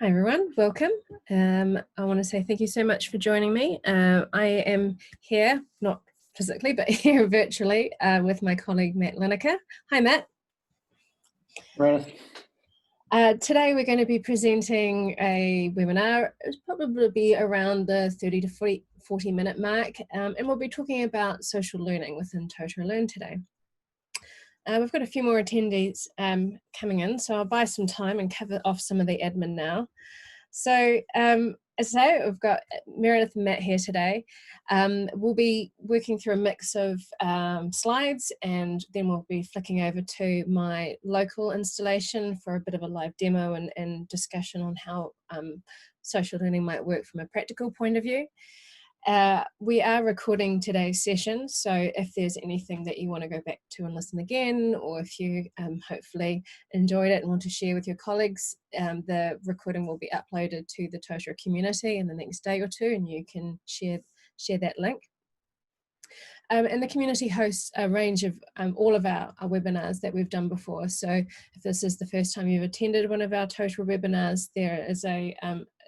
Hi everyone, welcome. I want to say thank you so much for joining me. I am here, not physically, but here virtually with my colleague Matt Linaker. Hi Matt. Meredith. Today we're going to be presenting a webinar. It'll probably be around the 30 to 40 minute mark, and we'll be talking about social learning within Totara Learn today. We've got a few more attendees coming in, so I'll buy some time and cover off some of the admin now. So as I say, we've got Meredith and Matt here today. We'll be working through a mix of slides, and then we'll be flicking over to my local installation for a bit of a live demo and discussion on how social learning might work from a practical point of view. We are recording today's session, so if there's anything that you want to go back to and listen again, or if you hopefully enjoyed it and want to share with your colleagues, the recording will be uploaded to the Totara community in the next day or two, and you can share that link. And the community hosts a range of all of our webinars that we've done before. So if this is the first time you've attended one of our Totara webinars, there is a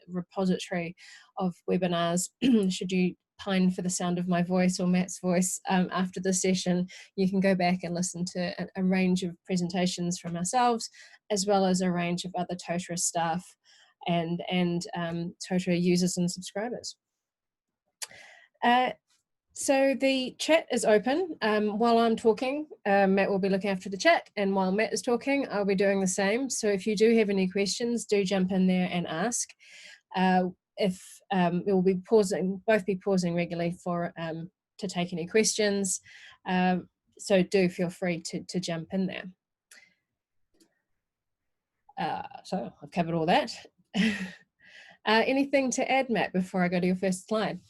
repository of webinars. Should you pine for the sound of my voice or Matt's voice after the session, you can go back and listen to a range of presentations from ourselves, as well as a range of other Totara staff and Totara users and subscribers. So the chat is open. While I'm talking, Matt will be looking after the chat, and while Matt is talking, I'll be doing the same. So if you do have any questions, do jump in there and ask. We will be both be pausing regularly to take any questions. So do feel free to jump in there. So I've covered all that. Anything to add, Matt, before I go to your first slide?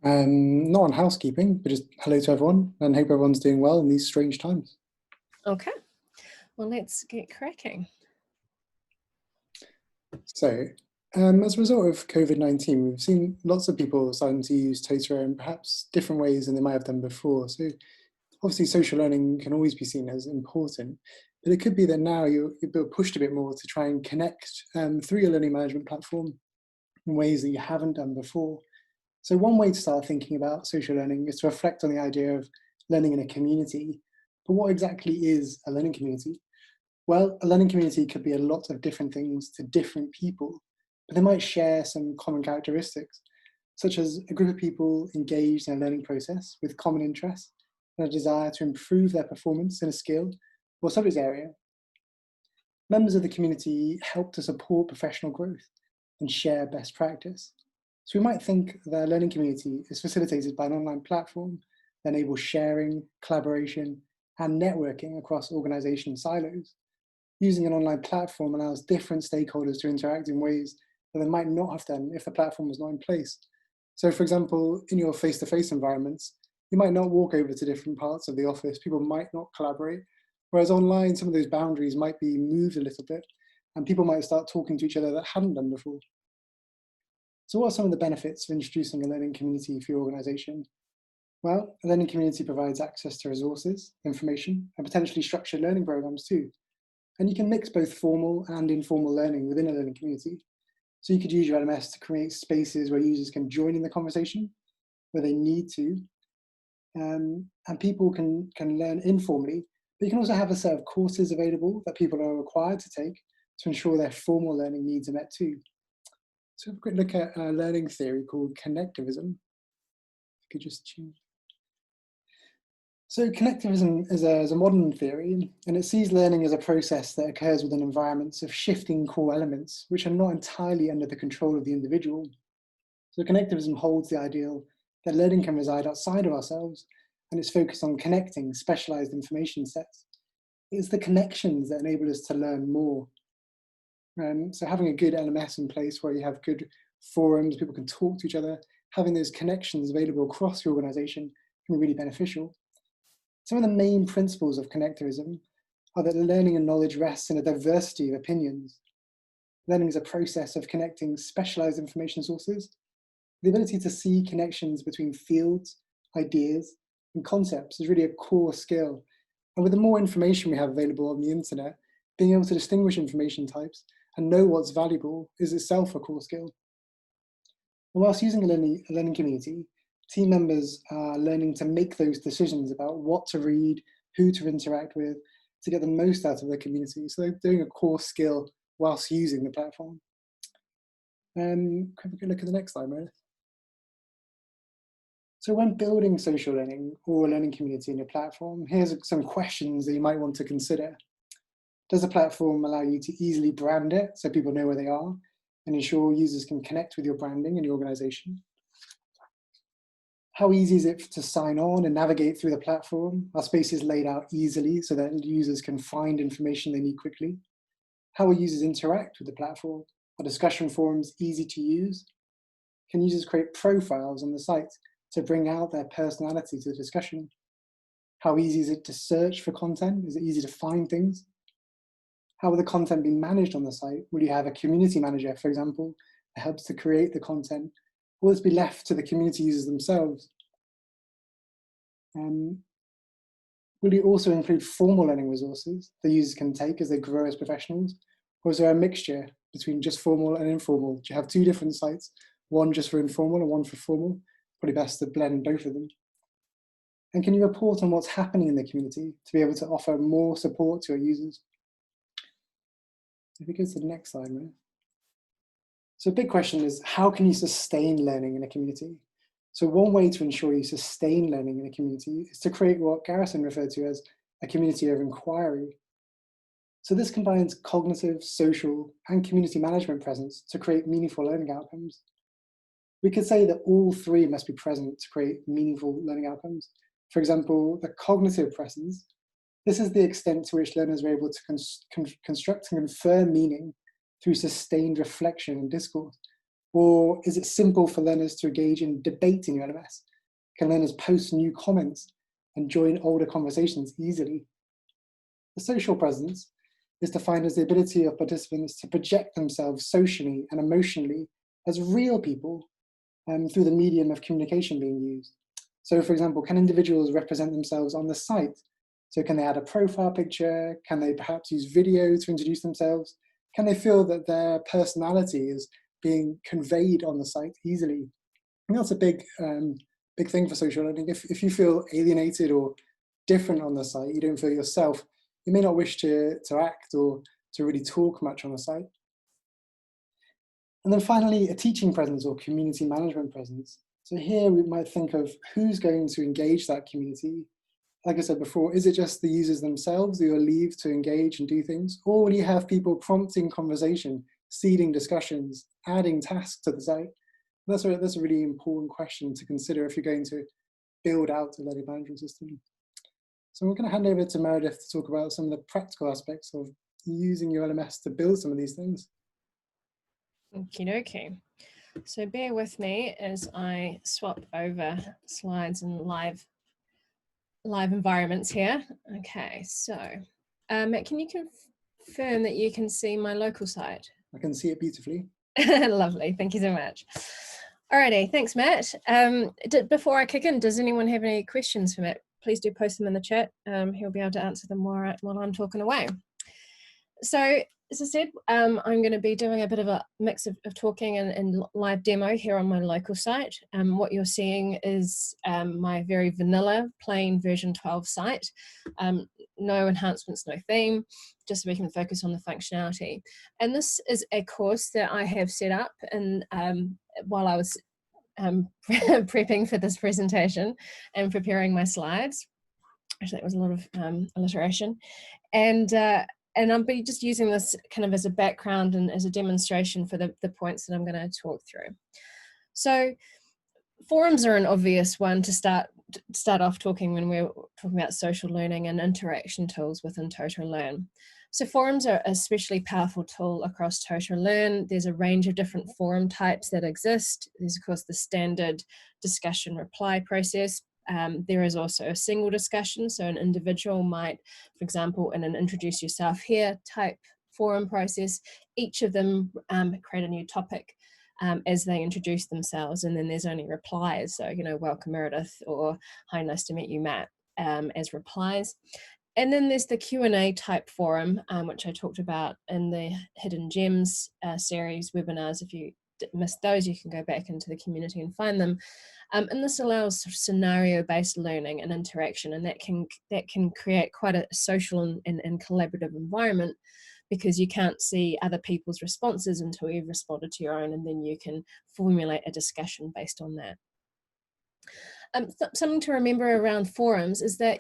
Not on housekeeping, but just hello to everyone, and hope everyone's doing well in these strange times. Okay, well, let's get cracking. So, as a result of COVID-19, we've seen lots of people starting to use Totara in perhaps different ways than they might have done before. So, obviously, social learning can always be seen as important, but it could be that now you're pushed a bit more to try and connect through your learning management platform in ways that you haven't done before. So one way to start thinking about social learning is to reflect on the idea of learning in a community. But what exactly is a learning community? Well, a learning community could be a lot of different things to different people, but they might share some common characteristics, such as a group of people engaged in a learning process with common interests and a desire to improve their performance in a skill or subject area. Members of the community help to support professional growth and share best practice. So we might think that a learning community is facilitated by an online platform that enables sharing, collaboration, and networking across organization silos. Using an online platform allows different stakeholders to interact in ways that they might not have done if the platform was not in place. So for example, in your face-to-face environments, you might not walk over to different parts of the office, people might not collaborate, whereas online, some of those boundaries might be moved a little bit, and people might start talking to each other that hadn't done before. So what are some of the benefits of introducing a learning community for your organization? Well, a learning community provides access to resources, information, and potentially structured learning programs too. And you can mix both formal and informal learning within a learning community. So you could use your LMS to create spaces where users can join in the conversation, where they need to, and people can learn informally, but you can also have a set of courses available that people are required to take to ensure their formal learning needs are met too. So have a quick look at a learning theory called connectivism. If you could just change. So connectivism is a modern theory, and it sees learning as a process that occurs within environments of shifting core elements, which are not entirely under the control of the individual. So connectivism holds the ideal that learning can reside outside of ourselves, and it's focused on connecting specialized information sets. It's the connections that enable us to learn more. So having a good LMS in place where you have good forums, people can talk to each other, having those connections available across your organization can be really beneficial. Some of the main principles of connectivism are that learning and knowledge rests in a diversity of opinions. Learning is a process of connecting specialized information sources. The ability to see connections between fields, ideas, and concepts is really a core skill. And with the more information we have available on the internet, Being able to distinguish information types and know what's valuable is itself a core skill. And whilst using a learning community, team members are learning to make those decisions about what to read, who to interact with, to get the most out of their community. So they're doing a core skill whilst using the platform. Can we look at the next slide, Meredith? So when building social learning or a learning community in your platform, here's some questions that you might want to consider. Does the platform allow you to easily brand it so people know where they are and ensure users can connect with your branding and your organization? How easy is it to sign on and navigate through the platform? Are spaces laid out easily so that users can find information they need quickly? How will users interact with the platform? Are discussion forums easy to use? Can users create profiles on the site to bring out their personality to the discussion? How easy is it to search for content? Is it easy to find things? How will the content be managed on the site? Will you have a community manager, for example, that helps to create the content? Will this be left to the community users themselves? Will you also include formal learning resources the users can take as they grow as professionals? Or is there a mixture between just formal and informal? Do you have two different sites, one just for informal and one for formal? Probably best to blend both of them. And can you report on what's happening in the community to be able to offer more support to your users? If we go to the next slide, Mary. So a big question is, how can you sustain learning in a community? So one way to ensure you sustain learning in a community is to create what Garrison referred to as a community of inquiry. So this combines cognitive, social, and community management presence to create meaningful learning outcomes. We could say that all three must be present to create meaningful learning outcomes. For example, the cognitive presence. This is the extent to which learners are able to construct and confer meaning through sustained reflection and discourse. Or is it simple for learners to engage in debate in LMS? Can learners post new comments and join older conversations easily? The social presence is defined as the ability of participants to project themselves socially and emotionally as real people through the medium of communication being used. So for example, can individuals represent themselves on the site? So can they add a profile picture? Can they perhaps use video to introduce themselves? Can they feel that their personality is being conveyed on the site easily? And that's a big thing for social learning. If you feel alienated or different on the site, you don't feel yourself, you may not wish to act or to really talk much on the site. And then finally, a teaching presence or community management presence. So here we might think of who's going to engage that community. Like I said before, is it just the users themselves who will leave to engage and do things? Or will you have people prompting conversation, seeding discussions, adding tasks to the site? That's a really important question to consider if you're going to build out a learning management system. So we're going to hand over to Meredith to talk about some of the practical aspects of using your LMS to build some of these things. Okie dokie. So bear with me as I swap over slides and live environments here. Okay, so Matt, can you confirm that you can see my local site? I can see it beautifully. Lovely, thank you so much. Alrighty, thanks Matt. Before I kick in, does anyone have any questions for Matt? Please do post them in the chat. He'll be able to answer them while I'm talking away. So as I said, I'm going to be doing a bit of a mix of talking and live demo here on my local site. What you're seeing is my very vanilla, plain version 12 site. No enhancements, no theme, just so we can focus on the functionality. And this is a course that I have set up and while I was prepping for this presentation and preparing my slides. Actually, that was a lot of alliteration. And I'll be just using this kind of as a background and as a demonstration for the points that I'm going to talk through. So forums are an obvious one to start off talking when we're talking about social learning and interaction tools within Totara Learn. So forums are an especially powerful tool across Totara Learn. There's a range of different forum types that exist. There's of course the standard discussion reply process. There is also a single discussion, so an individual might, for example, in an introduce yourself here type forum process, each of them create a new topic as they introduce themselves, and then there's only replies, so welcome Meredith or hi, nice to meet you Matt, as replies. And then there's the Q&A type forum, which I talked about in the Hidden Gems series webinars. If you missed those, you can go back into the community and find them. And this allows sort of scenario-based learning and interaction, and that can create quite a social and collaborative environment, because you can't see other people's responses until you've responded to your own, and then you can formulate a discussion based on that. Something to remember around forums is that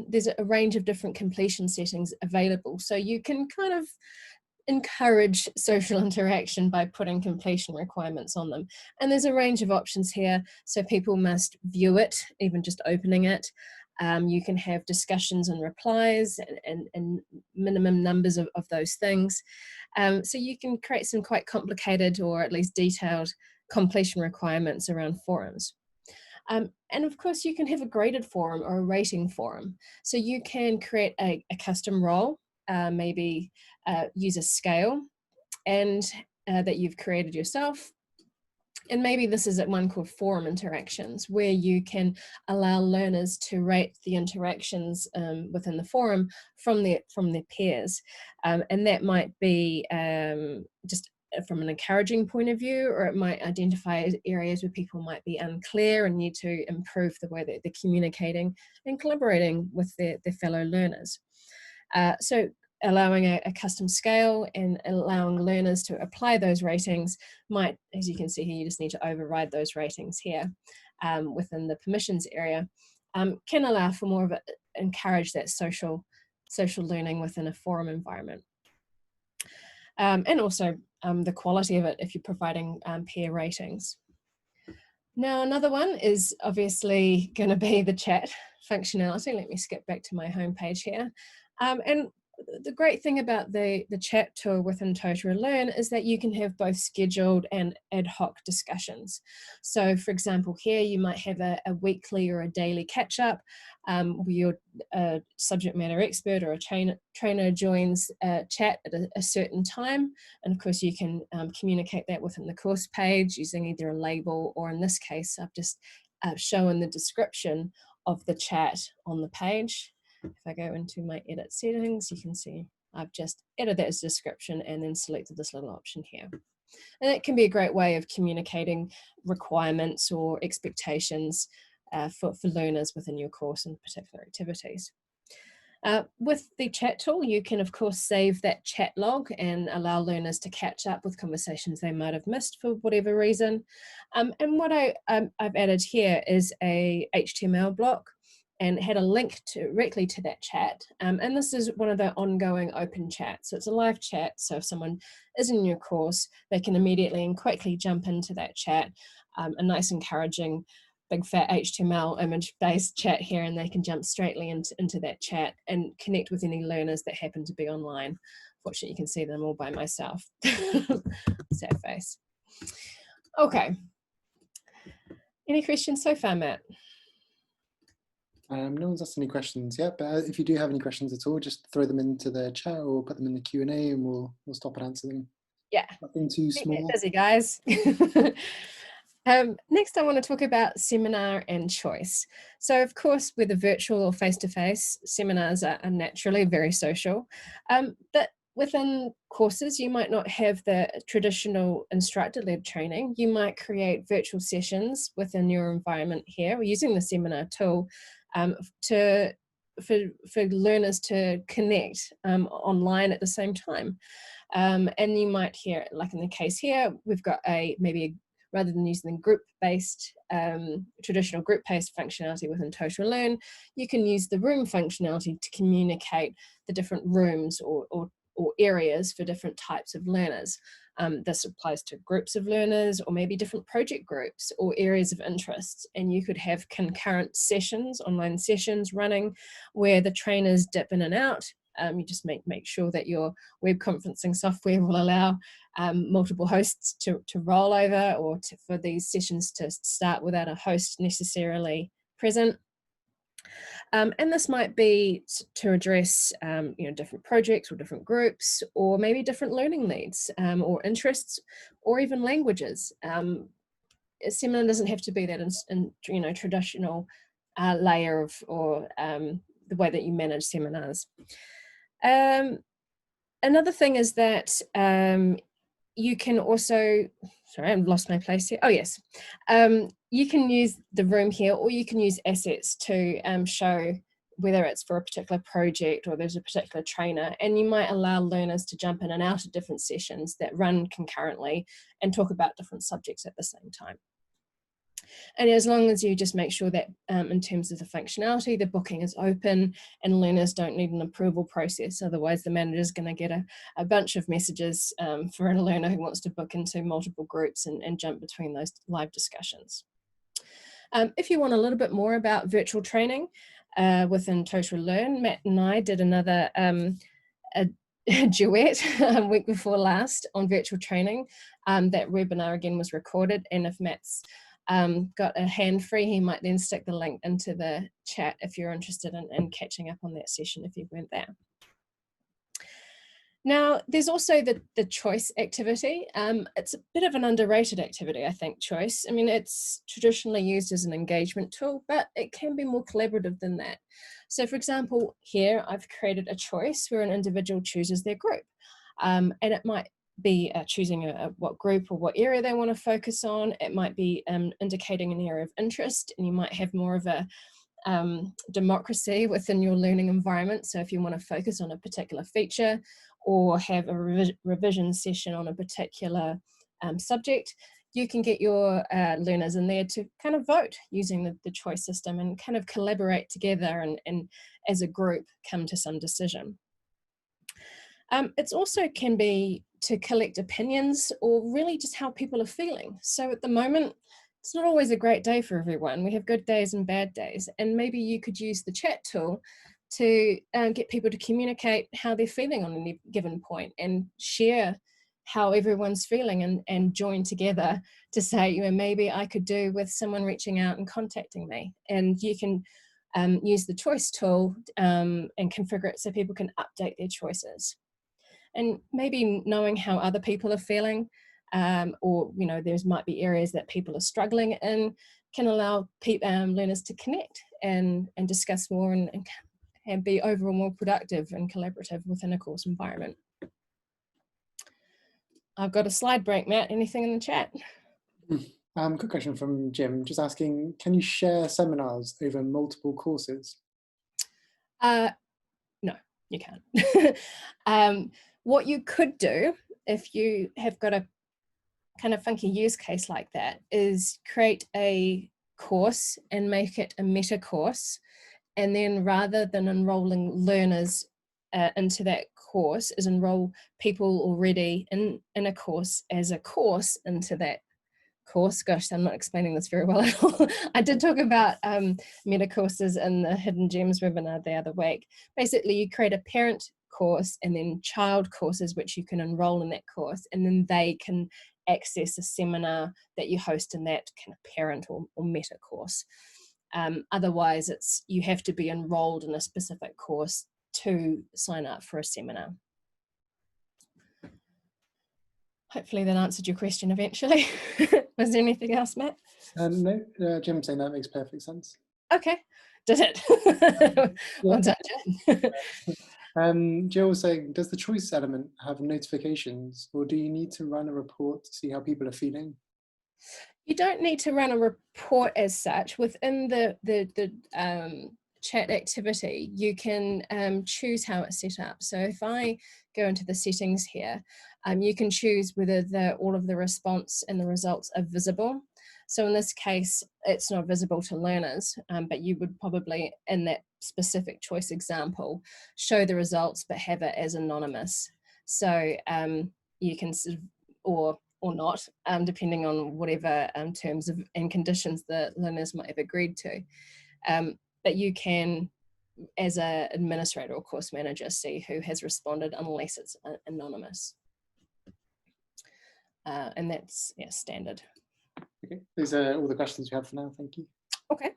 there's a range of different completion settings available. So you can kind of encourage social interaction by putting completion requirements on them. And there's a range of options here. So people must view it, even just opening it. You can have discussions and replies and minimum numbers of those things. So you can create some quite complicated, or at least detailed, completion requirements around forums. And of course, you can have a graded forum or a rating forum. So you can create a custom role, maybe use a scale and that you've created yourself. And maybe this is at one called forum interactions, where you can allow learners to rate the interactions within the forum from their peers. And that might be just from an encouraging point of view, or it might identify areas where people might be unclear and need to improve the way that they're communicating and collaborating with their fellow learners. So allowing a custom scale and allowing learners to apply those ratings might, as you can see here, you just need to override those ratings here within the permissions area, can allow for more of encourage that social learning within a forum environment. And also the quality of it if you're providing peer ratings. Now, another one is obviously going to be the chat functionality. Let me skip back to my homepage here. And the great thing about the chat tool within Totara Learn is that you can have both scheduled and ad hoc discussions. So for example, here you might have a weekly or a daily catch up where your subject matter expert or a trainer joins chat at a certain time. And of course you can communicate that within the course page using either a label, or in this case, I've just shown the description of the chat on the page. If I go into my edit settings, you can see I've just edited that as description and then selected this little option here. And it can be a great way of communicating requirements or expectations for learners within your course and particular activities. With the chat tool, you can of course save that chat log and allow learners to catch up with conversations they might have missed for whatever reason. And what I've added here is a HTML block and had a link directly to that chat. And this is one of the ongoing open chats. So it's a live chat. So if someone is in your course, they can immediately and quickly jump into that chat. A nice encouraging big fat HTML image-based chat here, and they can jump straightly into that chat and connect with any learners that happen to be online. Fortunately, you can see them all by myself. Sad face. Okay. Any questions so far, Matt? No one's asked any questions yet, but if you do have any questions at all, just throw them into the chat or put them in the Q&A and we'll stop and answer them. Yeah. Nothing too small. Busy, guys. Next, I want to talk about seminar and choice. So of course, whether virtual or face-to-face, seminars are naturally very social. But within courses, you might not have the traditional instructor-led training. You might create virtual sessions within your environment here, using the seminar tool for learners to connect online at the same time. And you might hear, like in the case here, we've got rather than using the group-based, traditional group-based functionality within Totara Learn, you can use the room functionality to communicate the different rooms or areas for different types of learners. This applies to groups of learners, or maybe different project groups or areas of interest. And you could have concurrent sessions, online sessions running where the trainers dip in and out. You just make sure that your web conferencing software will allow multiple hosts to roll over, or for these sessions to start without a host necessarily present. And this might be to address different projects or different groups, or maybe different learning needs or interests, or even languages. A seminar doesn't have to be that in traditional layer of or the way that you manage seminars. Another thing is that you can also, sorry, I've lost my place here. Oh yes, you can use the room here, or you can use assets to show whether it's for a particular project or there's a particular trainer, and you might allow learners to jump in and out of different sessions that run concurrently and talk about different subjects at the same time. And as long as you just make sure that in terms of the functionality, the booking is open and learners don't need an approval process. Otherwise, the manager is going to get a bunch of messages for a learner who wants to book into multiple groups and jump between those live discussions. If you want a little bit more about virtual training within Totara Learn, Matt and I did another a duet week before last on virtual training. That webinar again was recorded, and if Matt's got a hand free, he might then stick the link into the chat if you're interested in catching up on that session if you weren't there. Now, there's also the choice activity. It's a bit of an underrated activity, I think, choice. I mean, it's traditionally used as an engagement tool, but it can be more collaborative than that. So for example, here I've created a choice where an individual chooses their group. And it might be choosing what group or what area they want to focus on. It might be indicating an area of interest, and you might have more of a democracy within your learning environment. So if you want to focus on a particular feature or have a revision session on a particular subject, you can get your learners in there to kind of vote using the choice system and kind of collaborate together and as a group come to some decision. It also can be to collect opinions or really just how people are feeling. So at the moment, it's not always a great day for everyone. We have good days and bad days, and maybe you could use the chat tool to get people to communicate how they're feeling on any given point and share how everyone's feeling and join together to say, you know, maybe I could do with someone reaching out and contacting me. And you can use the choice tool and configure it so people can update their choices. And maybe knowing how other people are feeling, or you know, there might be areas that people are struggling in, can allow learners to connect and discuss more and be overall more productive and collaborative within a course environment. I've got a slide break, Matt. Anything in the chat? Quick question from Jim, just asking, can you share seminars over multiple courses? No, you can't. What you could do if you have got a kind of funky use case like that is create a course and make it a meta course, and then rather than enrolling learners into that course, is enroll people already in a course as a course into that course. Gosh, I'm not explaining this very well at all. I did talk about meta courses in the Hidden Gems webinar the other week. Basically, you create a parent course and then child courses which you can enroll in that course, and then they can access a seminar that you host in that kind of parent or meta course. Otherwise, you have to be enrolled in a specific course to sign up for a seminar. Hopefully that answered your question eventually. Was there anything else, Matt? No, Jim's saying that makes perfect sense. Okay, did it? Well done. Jill was saying, does the choice element have notifications, or do you need to run a report to see how people are feeling? You don't need to run a report as such. Within the chat activity, you can choose how it's set up. So if I go into the settings here, you can choose whether all of the response and the results are visible. So in this case, it's not visible to learners, but you would probably, in that specific choice example, show the results but have it as anonymous. So you can sort of, or not, depending on whatever terms and conditions the learners might have agreed to. But you can, as an administrator or course manager, see who has responded unless it's anonymous. And that's standard. Okay, these are all the questions we have for now. Thank you. Okay.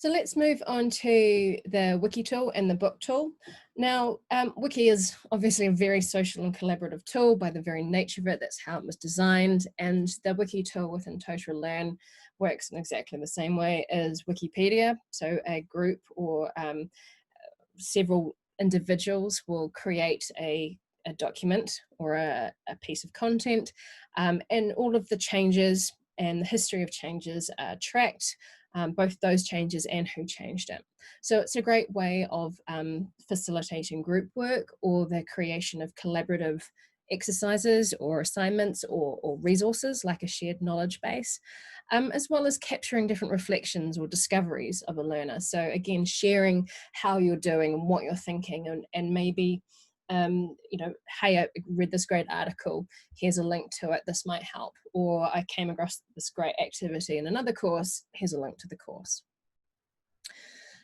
So let's move on to the Wiki tool and the book tool. Now, Wiki is obviously a very social and collaborative tool by the very nature of it. That's how it was designed. And the Wiki tool within Totara Learn works in exactly the same way as Wikipedia. So a group or several individuals will create a document or a piece of content, and all of the changes and the history of changes are tracked, both those changes and who changed it. So it's a great way of facilitating group work or the creation of collaborative exercises or assignments or resources like a shared knowledge base, as well as capturing different reflections or discoveries of a learner. So again, sharing how you're doing and what you're thinking, and maybe you know, hey, I read this great article, here's a link to it, this might help. Or I came across this great activity in another course, here's a link to the course.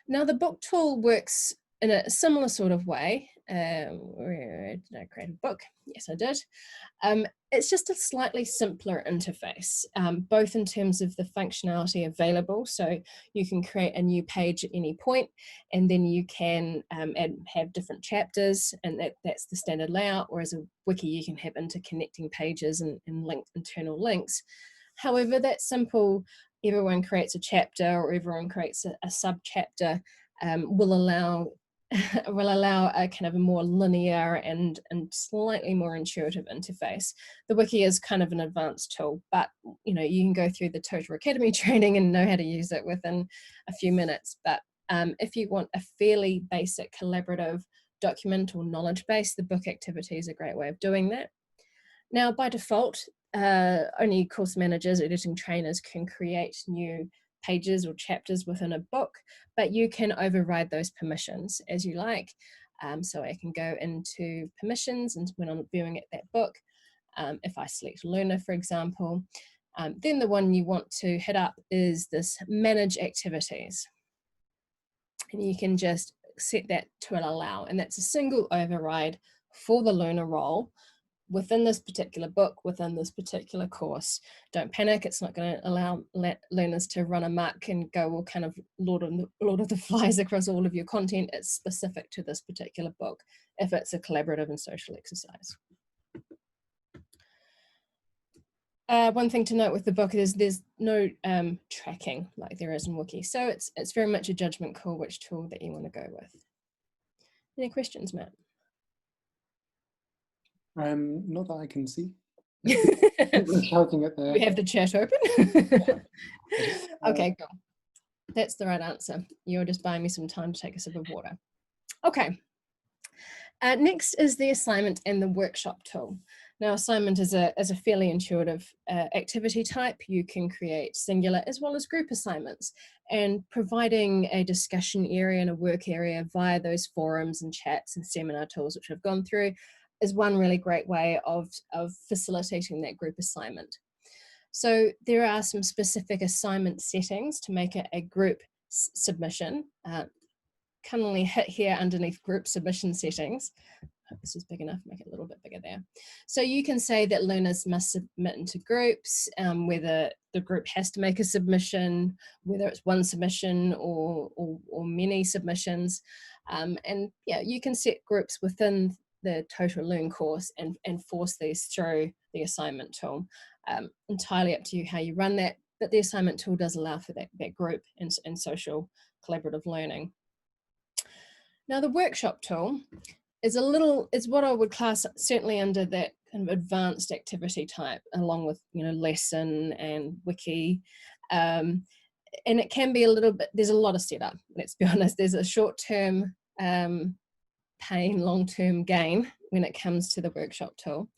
Now the book tool works in a similar sort of way. Where did I create a book? Yes, I did. It's just a slightly simpler interface, both in terms of the functionality available. So you can create a new page at any point, and then you can have different chapters, and that's the standard layout. Whereas a wiki, you can have interconnecting pages and linked internal links. However, that's simple. Everyone creates a chapter or everyone creates a sub-chapter, will allow a kind of a more linear and slightly more intuitive interface. The wiki is kind of an advanced tool, but you know, you can go through the Totara Academy training and know how to use it within a few minutes. But if you want a fairly basic collaborative document or knowledge base, the book activity is a great way of doing that. Now, by default, only course managers, editing trainers can create new pages or chapters within a book, but you can override those permissions as you like. So I can go into permissions, and when I'm viewing that book, if I select learner, for example, then the one you want to hit up is this manage activities. And you can just set that to allow, and that's a single override for the learner role within this particular book, within this particular course. Don't panic, it's not going to allow learners to run amok and go all kind of Lord of the Flies across all of your content. It's specific to this particular book if it's a collaborative and social exercise. One thing to note with the book is there's no tracking like there is in Wiki. So it's very much a judgment call which tool that you want to go with. Any questions, Matt? Not that I can see. Shouting at We have the chat open. Okay, cool. That's the right answer. You're just buying me some time to take a sip of water. Okay. Next is the assignment and the workshop tool. Now, assignment is a fairly intuitive activity type. You can create singular as well as group assignments, and providing a discussion area and a work area via those forums and chats and seminar tools which I've gone through is one really great way of facilitating that group assignment. So there are some specific assignment settings to make it a group submission. Cunningly hit here underneath group submission settings. Hope this is big enough, make it a little bit bigger there. So you can say that learners must submit into groups, whether the group has to make a submission, whether it's one submission or many submissions. And yeah, you can set groups within the Totara Learn course and force these through the assignment tool. Entirely up to you how you run that, but the assignment tool does allow for that group and social collaborative learning. Now the workshop tool is what I would class certainly under that kind of advanced activity type, along with, you know, lesson and wiki. And it can be a little bit, there's a lot of setup, let's be honest. There's a short-term pain, long-term gain when it comes to the workshop tool.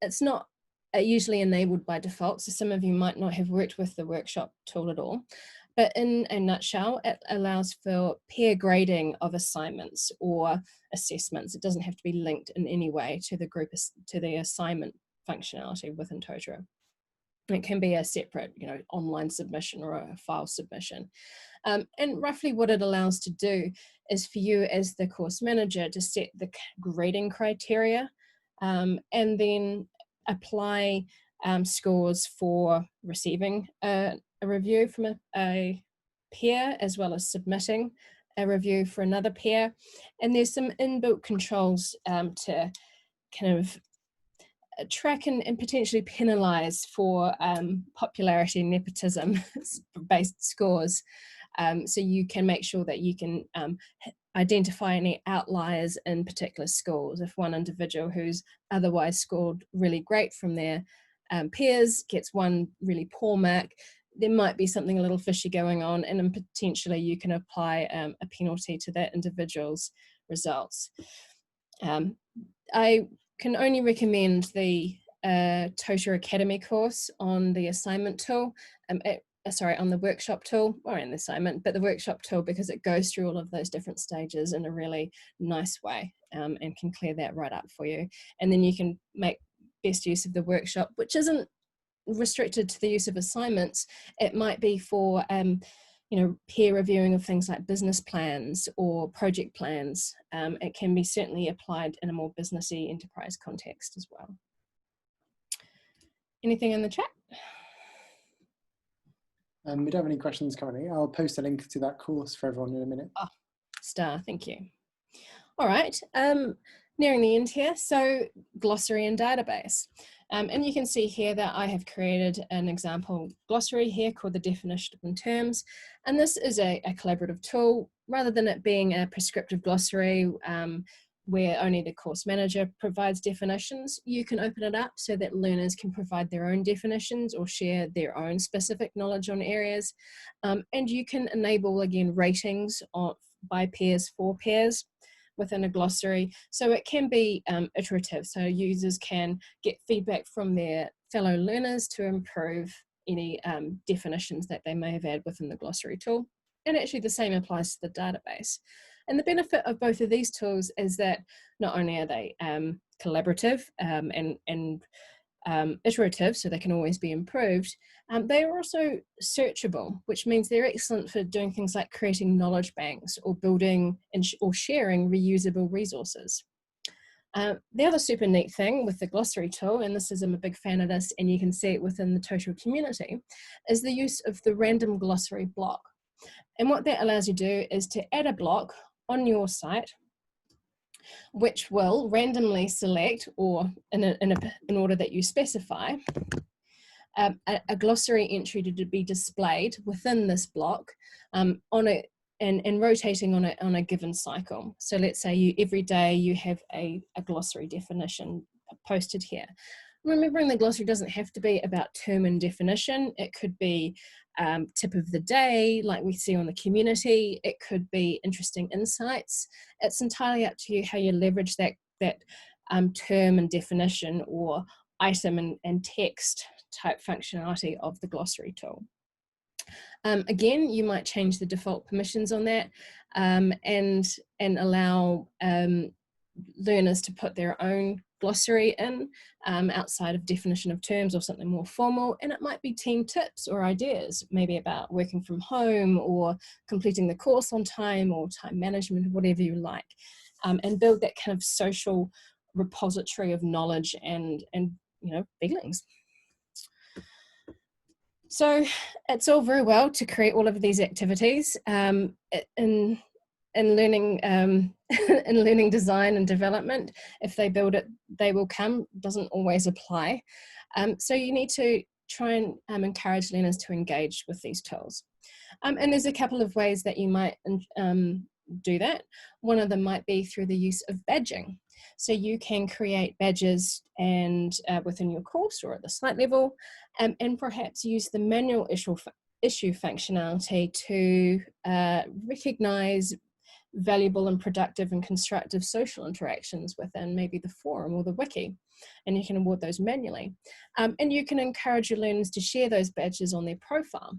It's not usually enabled by default, so some of you might not have worked with the workshop tool at all. But in a nutshell, it allows for peer grading of assignments or assessments. It doesn't have to be linked in any way to the group, to the assignment functionality within Totara. It can be a separate, you know, online submission or a file submission. And roughly what it allows to do is for you as the course manager to set the grading criteria, and then apply scores for receiving a review from a peer, as well as submitting a review for another peer. And there's some inbuilt controls to kind of track and potentially penalize for popularity and nepotism based scores. So you can make sure that you can identify any outliers in particular schools. If one individual who's otherwise scored really great from their peers gets one really poor mark, there might be something a little fishy going on, and then potentially you can apply a penalty to that individual's results. I can only recommend the Totara Academy course on the assignment tool, on the workshop tool, or in the assignment, but the workshop tool, because it goes through all of those different stages in a really nice way, and can clear that right up for you. And then you can make best use of the workshop, which isn't restricted to the use of assignments. It might be for peer reviewing of things like business plans or project plans. It can be certainly applied in a more businessy enterprise context as well. Anything in the chat? We don't have any questions currently. I'll post a link to that course for everyone in a minute. Oh, star, thank you. All right, nearing the end here. So glossary and database. And you can see here that I have created an example glossary here called the definition of terms. And this is a collaborative tool, rather than it being a prescriptive glossary where only the course manager provides definitions. You can open it up so that learners can provide their own definitions or share their own specific knowledge on areas. And you can enable, again, ratings by peers for peers within a glossary. So it can be iterative. So users can get feedback from their fellow learners to improve any definitions that they may have had within the glossary tool. And actually the same applies to the database. And the benefit of both of these tools is that not only are they collaborative and iterative, so they can always be improved, they are also searchable, which means they're excellent for doing things like creating knowledge banks or building or sharing reusable resources. The other super neat thing with the glossary tool, and I'm a big fan of this, and you can see it within the Totara community, is the use of the random glossary block. And what that allows you to do is to add a block on your site, which will randomly select, or in order that you specify, a glossary entry to be displayed within this block and rotating on a given cycle. So let's say every day you have a glossary definition posted here. Remembering the glossary doesn't have to be about term and definition. It could be tip of the day, like we see on the community. It could be interesting insights. It's entirely up to you how you leverage that term and definition or item and text type functionality of the glossary tool. Again, you might change the default permissions on that and allow learners to put their own glossary in outside of definition of terms or something more formal, and it might be team tips or ideas, maybe about working from home or completing the course on time or time management, whatever you like, and build that kind of social repository of knowledge and feelings. So it's all very well to create all of these activities in learning in learning design and development. If they build it, they will come, doesn't always apply. So you need to try and encourage learners to engage with these tools. And there's a couple of ways that you might do that. One of them might be through the use of badging. So you can create badges and within your course or at the site level, and perhaps use the manual issue functionality to recognize valuable and productive and constructive social interactions within maybe the forum or the wiki, and you can award those manually. And you can encourage your learners to share those badges on their profile.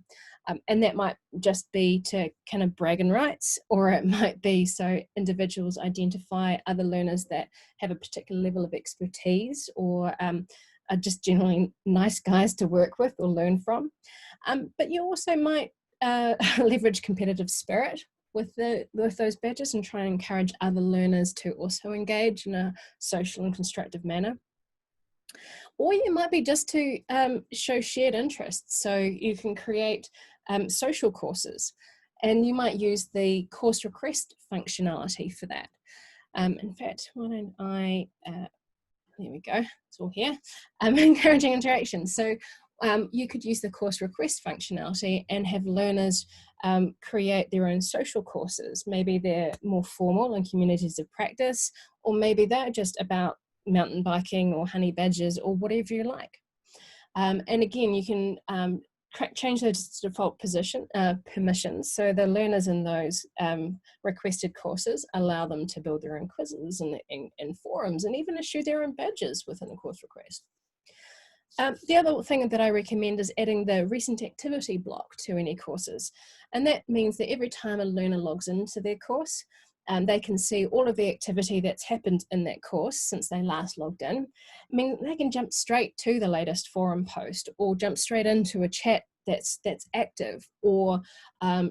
And that might just be to kind of bragging rights, or it might be so individuals identify other learners that have a particular level of expertise or are just generally nice guys to work with or learn from. But you also might leverage competitive spirit with those badges and try and encourage other learners to also engage in a social and constructive manner. Or you might be just to show shared interests. So you can create social courses. and you might use the course request functionality for that. In fact, why don't I, there we go, it's all here, encouraging interaction. So you could use the course request functionality and have learners create their own social courses. Maybe they're more formal and communities of practice, or maybe they're just about mountain biking or honey badgers or whatever you like. And again, you can change those default permissions, so the learners in those requested courses allow them to build their own quizzes and forums, and even issue their own badges within the course request. The other thing that I recommend is adding the recent activity block to any courses, and that means that every time a learner logs into their course, they can see all of the activity that's happened in that course since they last logged in. I mean, they can jump straight to the latest forum post, or jump straight into a chat that's active, or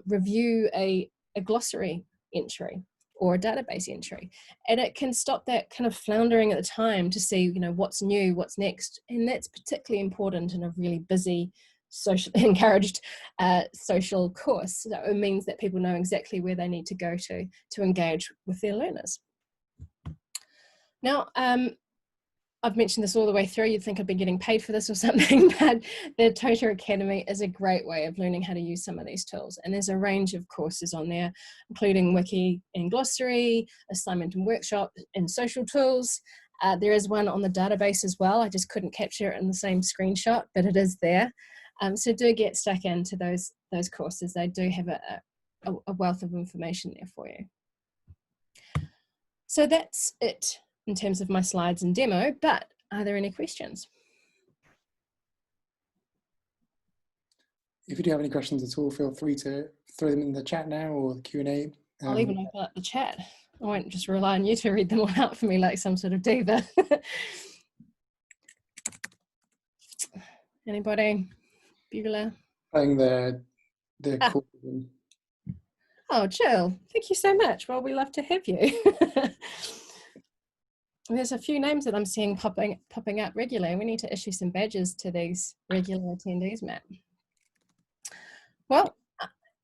review a glossary entry or a database entry. And it can stop that kind of floundering at the time to see, you know, what's new, what's next. And that's particularly important in a really busy, socially encouraged social course. So it means that people know exactly where they need to go to engage with their learners. Now, I've mentioned this all the way through. You'd think I'd be getting paid for this or something, but the Totara Academy is a great way of learning how to use some of these tools. And there's a range of courses on there, including Wiki and Glossary, assignment and workshop, and social tools. There is one on the database as well. I just couldn't capture it in the same screenshot, but it is there. So do get stuck into those courses. They do have a wealth of information there for you. So that's it in terms of my slides and demo, but are there any questions? If you do have any questions at all, feel free to throw them in the chat now or the Q&A. I'll even open up the chat. I won't just rely on you to read them all out for me like some sort of diva. Anybody? Bugler? Playing the call. Oh, Jill, thank you so much. Well, we love to have you. There's a few names that I'm seeing popping up regularly. We need to issue some badges to these regular attendees, Matt. Well,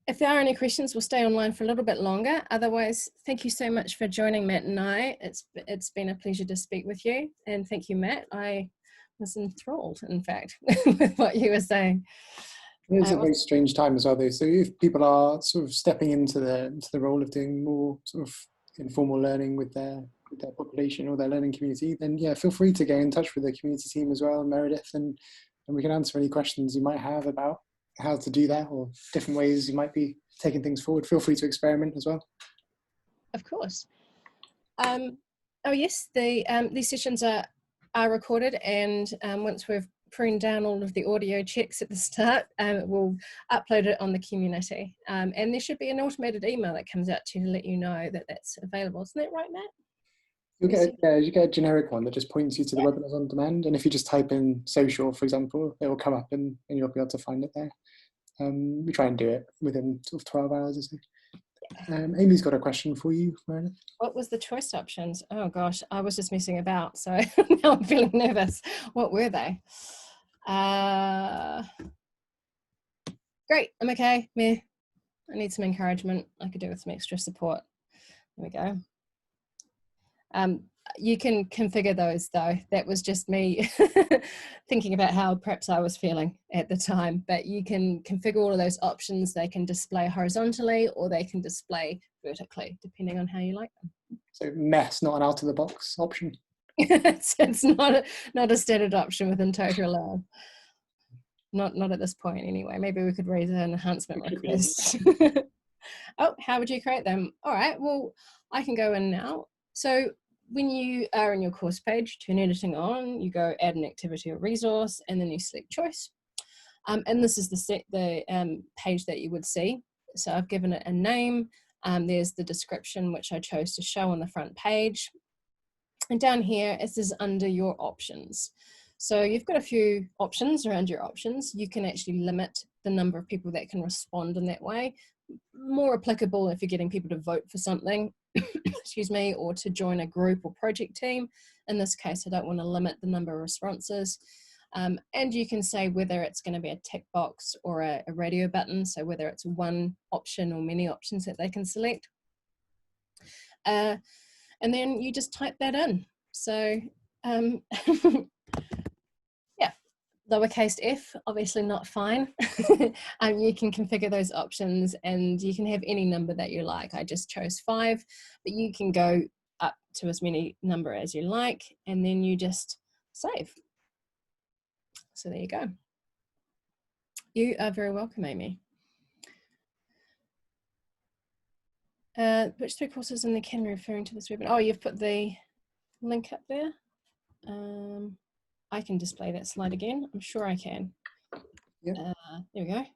if there are any questions, we'll stay online for a little bit longer. Otherwise, thank you so much for joining Matt and I. It's been a pleasure to speak with you. And thank you, Matt. I was enthralled, in fact, with what you were saying. It's a very strange time as well, though. So if people are sort of stepping into the role of doing more sort of informal learning with their population or their learning community, then yeah, feel free to get in touch with the community team as well, Meredith, and we can answer any questions you might have about how to do that or different ways you might be taking things forward. Feel free to experiment as well. Of course. Oh yes, these sessions are recorded, and once we've pruned down all of the audio checks at the start, we'll upload it on the community. And there should be an automated email that comes out to you to let you know that that's available. Isn't that right, Matt? You get a generic one that just points you to the webinars on demand, and if you just type in social, for example, it will come up and you'll be able to find it there. We try and do it within sort of 12 hours or so. Amy's got a question for you, Meredith. What was the choice options? Oh gosh, I was just messing about, so now I'm feeling nervous. What were they? Great, I'm okay. Meh. I need some encouragement. I could do with some extra support. There we go. You can configure those though. That was just me thinking about how perhaps I was feeling at the time, but you can configure all of those options. They can display horizontally or they can display vertically, depending on how you like them. So mess, not an out of the box option. It's not a standard option within Totara Learn. Not at this point anyway. Maybe we could raise an enhancement request. Oh, how would you create them? All right, well, I can go in now. So when you are in your course page, turn editing on, you go add an activity or resource, and then you select choice. And this is the page that you would see. So I've given it a name. There's the description, which I chose to show on the front page. And down here, this is under your options. So you've got a few options around your options. You can actually limit the number of people that can respond in that way. More applicable if you're getting people to vote for something, excuse me, or to join a group or project team. In this case, I don't want to limit the number of responses. And you can say whether it's going to be a tick box or a radio button, so whether it's one option or many options that they can select. And then you just type that in. So yeah, lowercase f, obviously not fine. You can configure those options and you can have any number that you like. I just chose 5, but you can go up to as many number as you like, and then you just save. So there you go. You are very welcome, Amy. Which 3 courses in the category referring to this webinar? Oh, you've put the link up there. I can display that slide again. I'm sure I can. Yep. There we go.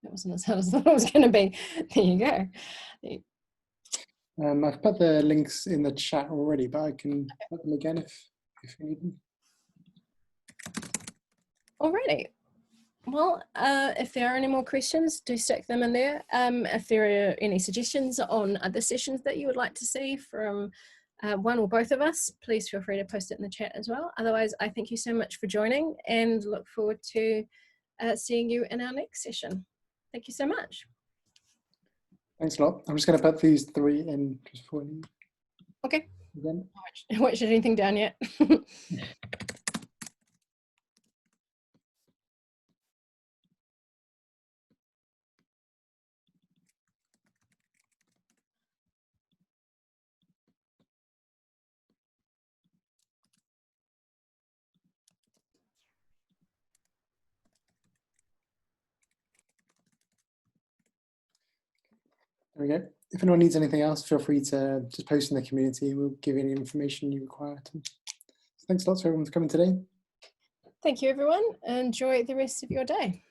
That wasn't as hard as I thought it was going to be. There you go. I've put the links in the chat already, but I can put them again if you need them. Alrighty. Well, if there are any more questions, do stick them in there. If there are any suggestions on other sessions that you would like to see from one or both of us, please feel free to post it in the chat as well. Otherwise, I thank you so much for joining and look forward to seeing you in our next session. Thank you so much. Thanks a lot. I'm just going to put these 3 in just for you. Okay. Again. I haven't watched anything down yet. There we go. If anyone needs anything else, feel free to just post in the community. We'll give you any information you require. Thanks lots for everyone for coming today. Thank you, everyone. Enjoy the rest of your day.